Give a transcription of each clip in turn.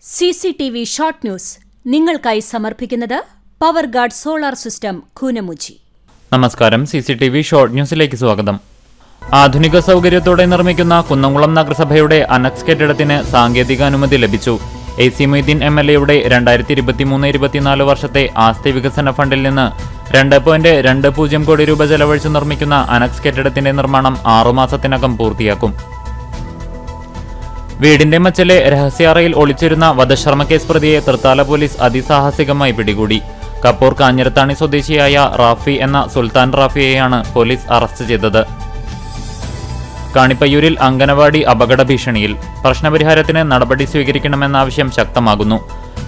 CCTV short news നിങ്ങൾക്കായി സമർപ്പിക്കുന്നത് power guard solar system Koonamuchi. നമസ്കാരം. CCTV ഷോർട്ട് ന്യൂസിലേക്ക് സ്വാഗതം. ആധുനിക സൗകര്യത്തോടെ നിർമ്മിക്കുന്ന കുന്നംകുളം നഗരസഭയുടെ അനക്സ് കെട്ടിടത്തിന് സാങ്കേതിക അനുമതി ലഭിച്ചു. AC മൊയ്തീൻ MLAയുടെ 2023-24 വർഷത്തെ ആസ്തി വികസന ഫണ്ടിൽ നിന്ന് 2.20 കോടി രൂപ ചെലവഴിച്ച് നിർമ്മിക്കുന്ന അനക്സ് കെട്ടിടത്തിന്റെ നിർമ്മാണം 6 മാസത്തിനകം പൂർത്തിയാക്കും. വീടിന്റെ മച്ചിലെ രഹസ്യാറയിൽ ഒളിച്ചിരുന്ന വധശ്രമ കേസ് പ്രതിയെ തൃത്താല പോലീസ് അതിസാഹസികമായി പിടികൂടി. കപ്പൂർ കാഞ്ഞിരത്താണി സ്വദേശിയായ റാഫി എന്ന സുൽത്താൻ റാഫിയെയാണ് പോലീസ് അറസ്റ്റ് ചെയ്തത്. കാണിപ്പയ്യൂരിൽ അംഗനവാടി അപകട ഭീഷണിയിൽ. പ്രശ്നപരിഹാരത്തിന് നടപടി സ്വീകരിക്കണമെന്ന ആവശ്യം ശക്തമാകുന്നു.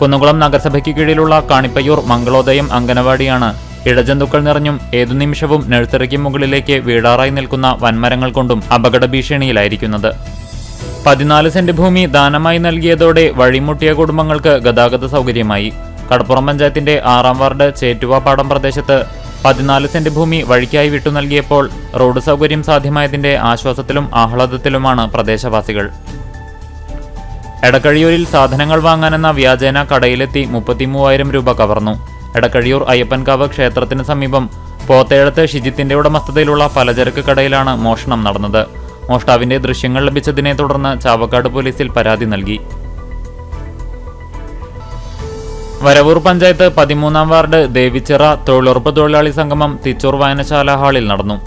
കുന്നംകുളം നഗരസഭയ്ക്ക് കീഴിലുള്ള കാണിപ്പയ്യൂർ മംഗളോദയം അംഗനവാടിയാണ് ഇഴജന്തുക്കൾ നിറഞ്ഞും ഏതു നിമിഷവും നഴ്സറിക്ക് മുകളിലേക്ക് വീടാറായി നിൽക്കുന്ന വൻമരങ്ങൾ കൊണ്ടും അപകട ഭീഷണിയിലായിരിക്കുന്നത്. 14 സെന്റ് ഭൂമി ദാനമായി നൽകിയതോടെ വഴിമുട്ടിയ കുടുംബങ്ങൾക്ക് ഗതാഗത സൗകര്യമായി. കടപ്പുറം പഞ്ചായത്തിന്റെ 6-ാം വാർഡ് ചേറ്റുവാപ്പാടം പ്രദേശത്ത് 14 സെന്റ് ഭൂമി വഴിക്കായി വിട്ടു നൽകിയപ്പോൾ റോഡ് സൗകര്യം സാധ്യമായതിന്റെ ആശ്വാസത്തിലും ആഹ്ലാദത്തിലുമാണ് പ്രദേശവാസികൾ. എടക്കഴിയൂരിൽ സാധനങ്ങൾ വാങ്ങാനെന്ന വ്യാജേന കടയിലെത്തി 33,000 രൂപ കവർന്നു. എടക്കഴിയൂർ അയ്യപ്പൻകാവ് ക്ഷേത്രത്തിന് സമീപം പോത്തേഴത്ത് ഷിജിത്തിന്റെ ഉടമസ്ഥതയിലുള്ള പലചരക്ക് കടയിലാണ് മോഷണം നടന്നത്. മോഷ്ടാവിന്റെ ദൃശ്യങ്ങൾ ലഭിച്ചതിനെ തുടർന്ന് ചാവക്കാട് പോലീസിൽ പരാതി നൽകി. വരവൂർ പഞ്ചായത്ത് 13-ാം വാർഡ് ദേവിച്ചിറ തൊഴിലുറപ്പ് തൊഴിലാളി സംഗമം തിച്ചൂർ വായനശാല ഹാളിൽ നടന്നു.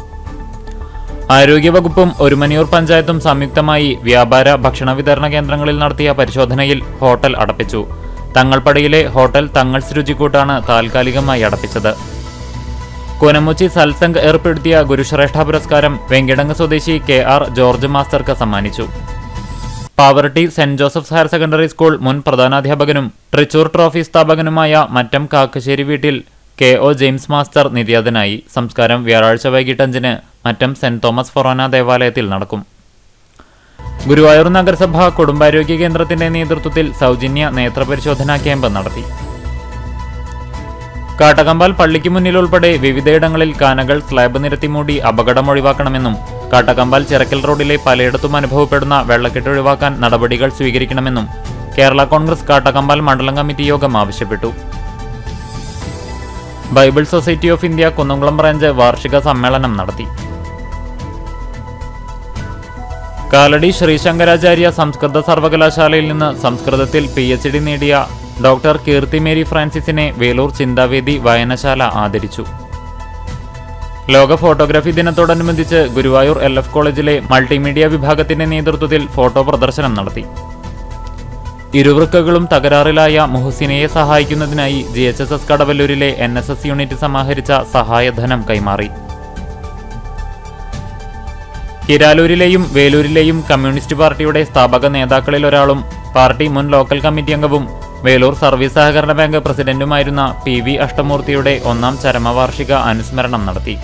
ആരോഗ്യവകുപ്പും ഒരുമനിയൂർ പഞ്ചായത്തും സംയുക്തമായി വ്യാപാര ഭക്ഷണ വിതരണ കേന്ദ്രങ്ങളിൽ നടത്തിയ പരിശോധനയിൽ ഹോട്ടൽ അടപ്പിച്ചു. തങ്ങൾപ്പടിയിലെ ഹോട്ടൽ തങ്ങൾസ് രുചിക്കൂട്ടാണ് താൽക്കാലികമായി അടപ്പിച്ചത്. കൂനമുച്ചി സത്സംഗ് ഏർപ്പെടുത്തിയ ഗുരുശ്രേഷ്ഠ പുരസ്കാരം വെങ്കിടങ്ങ് സ്വദേശി KR ജോർജ് മാസ്റ്റർക്ക് സമ്മാനിച്ചു. Pavaratty saint Joseph's higher secondary school മുൻ പ്രധാനാധ്യാപകനും ട്രിച്ചൂർ ട്രോഫി സ്ഥാപകനുമായ മറ്റം കാക്കശ്ശേരി വീട്ടിൽ KO ജെയിംസ് മാസ്റ്റർ നിര്യാതനായി. സംസ്കാരം വ്യാഴാഴ്ച വൈകിട്ട് 5-ന് മറ്റം സെന്റ് തോമസ് ഫൊറോന ദേവാലയത്തിൽ നടക്കും. ഗുരുവായൂർ നഗരസഭ കുടുംബാരോഗ്യ കേന്ദ്രത്തിന്റെ നേതൃത്വത്തിൽ സൗജന്യ നേത്രപരിശോധനാ ക്യാമ്പ് നടത്തി. കാട്ടകമ്പാൽ പള്ളിക്ക് മുന്നിലുൾപ്പെടെ വിവിധയിടങ്ങളിൽ കാനകൾ സ്ലാബ് നിരത്തി മൂടി അപകടം ഒഴിവാക്കണമെന്നും കാട്ടകമ്പാൽ ചിറക്കൽ റോഡിലെ പലയിടത്തും അനുഭവപ്പെടുന്ന വെള്ളക്കെട്ട് ഒഴിവാക്കാൻ നടപടികൾ സ്വീകരിക്കണമെന്നും കേരള കോൺഗ്രസ് കാട്ടകമ്പാൽ മണ്ഡലം കമ്മിറ്റി യോഗം ആവശ്യപ്പെട്ടു. Bible society of India Kunnamkulam branch വാർഷിക സമ്മേളനം നടത്തി. കാലടി ശ്രീശങ്കരാചാര്യ സംസ്കൃത സർവകലാശാലയിൽ നിന്ന് സംസ്കൃതത്തിൽ PhD നേടിയ ഡോക്ടർ കീർത്തി മേരി ഫ്രാൻസിസിനെ വേലൂർ ചിന്താവേദി വായനശാല ആദരിച്ചു. ലോക ഫോട്ടോഗ്രാഫി ദിനത്തോടനുബന്ധിച്ച് ഗുരുവായൂർ LF കോളേജിലെ മൾട്ടിമീഡിയ വിഭാഗത്തിന്റെ നേതൃത്വത്തിൽ ഫോട്ടോ പ്രദർശനം നടത്തി. ഇരുവൃക്കകളും തകരാറിലായ മുഹസിനയെ സഹായിക്കുന്നതിനായി GHSS കടവല്ലൂരിലെ NSS യൂണിറ്റ് സമാഹരിച്ച സഹായധനം കൈമാറി. കിരാലൂരിലെയും വേലൂരിലെയും കമ്മ്യൂണിസ്റ്റ് പാർട്ടിയുടെ സ്ഥാപക നേതാക്കളിൽ ഒരാളും പാർട്ടി മുൻ ലോക്കൽ കമ്മിറ്റി അംഗവും വേലൂർ സർവീസ് സഹകരണ ബാങ്ക് പ്രസിഡന്റുമായിരുന്ന PV അഷ്ടമൂർത്തിയുടെ 1-ാം ചരമവാർഷിക അനുസ്മരണം നടത്തി.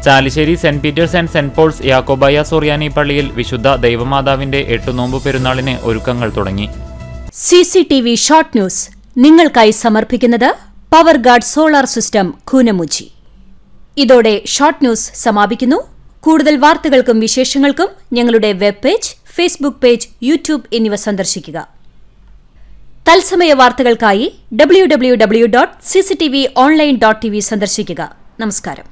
Chalissery saint Peter's and saint Paul's Yakobaya Suriyani പള്ളിയിൽ വിശുദ്ധ ദൈവമാതാവിന്റെ 8 നോമ്പ് പെരുന്നാളിന് ഒരുക്കങ്ങൾ തുടങ്ങി. CCTV ഷോർട്ട് ന്യൂസ് നിങ്ങൾക്കായി സമർപ്പിക്കുന്നത് power guard solar system Koonamuchi. ഇതോടെ ഷോർട്ട് ന്യൂസ് സമാപിക്കുന്നു. കൂടുതൽ വാർത്തകൾക്കും വിശേഷങ്ങൾക്കും ഞങ്ങളുടെ web page, Facebook page, YouTube എന്നിവ സന്ദർശിക്കുക. തത്സമയ വാർത്തകൾക്കായി www.cctv online.tv സന്ദർശിക്കുക. നമസ്കാരം.